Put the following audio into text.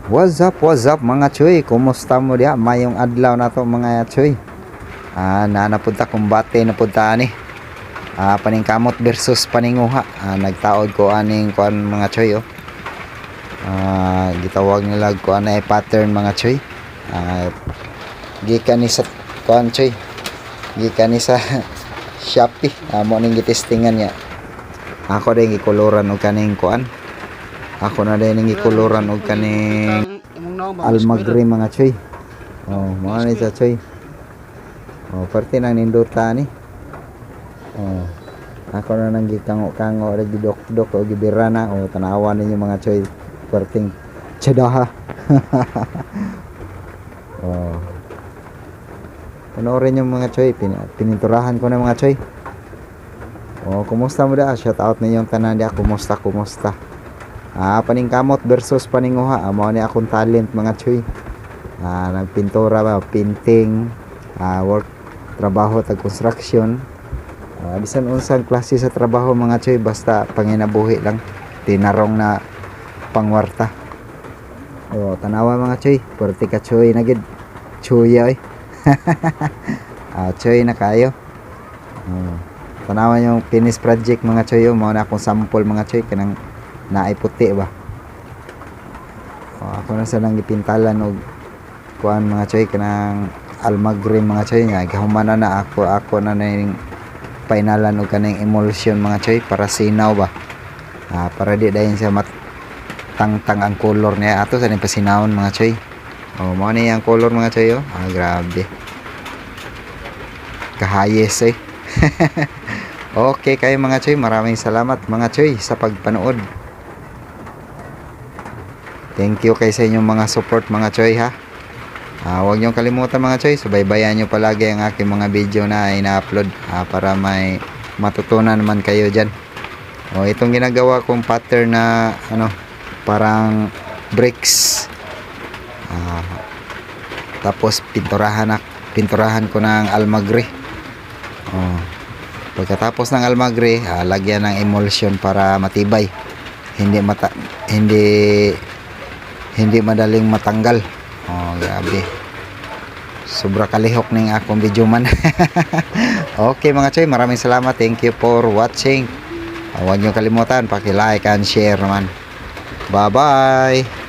What's up mga choy? Kumusta mo dia? Mayong adlaw na to mga choy. Napunta kumbate napunta ani. Paningkamot versus paninguha. Nagtaod ko aning kuan mga choy oh. Gitawag nila ko anay pattern mga choy. Gikan ni sa kuan choy. Gikan ni sa Shopee. Mo ning gitestingan niya. Ako din gikoloran og kaning kuan. Ako na din ng ikuluran og kaning almagre mga choy. Mga ni sa choy. Parte nang ninduta ni. Ako na nang gikango-kango ra gidok-dok og gibirana tanawa ninyo mga choy. Perting tsadaha. Panoorin yung mga choy, pininturahan ko na mga choy. Kumusta mo da? Shout out ninyong tanan dia. Kumusta? Paningkamot versus paninguha. Mao ni akong talent mga choy. Nagpintura ba, painting, work, trabaho tag construction. Bisan unsang klase sa trabaho mga choy, basta panginabuhi lang. Tinarong na pangwarta. Tanawa mga choy, perti ka choy na gid. Choy oy. Choy na kayo. Tanawa yung finish project mga choy. Mao na akong sample mga choy kanang naay puti ba. Ako na sa nang gipintalan og kuan mga choy kanang almagre mga choy nga gahumana na ako na ning painalan og kaning emulsion mga choy para sinaw ba. Para di dayon siya matangtang ang color niya ato sa ning pasinawon mga choy. Mao ni ang color mga choy grabe. Kahayes eh. Okay kayo mga choy, maraming salamat mga choy sa pagpanood. Thank you kay sa inyong mga support mga choy ha. Huwag niyong kalimutan mga choy, subaybayan niyo palagi ang aking mga video na ina-upload para may matutunan naman kayo dyan. Itong ginagawa kong pattern na parang bricks. Tapos pinturahan ko ng almagre. Pagkatapos ng almagre, lagyan ng emulsion para matibay. Hindi madaling matanggal. Grabe. Sobra kalihok ning akong video man. Okay mga choy, maraming salamat. Thank you for watching. Huwag niyo kalimutan paki-like and share naman. Bye-bye.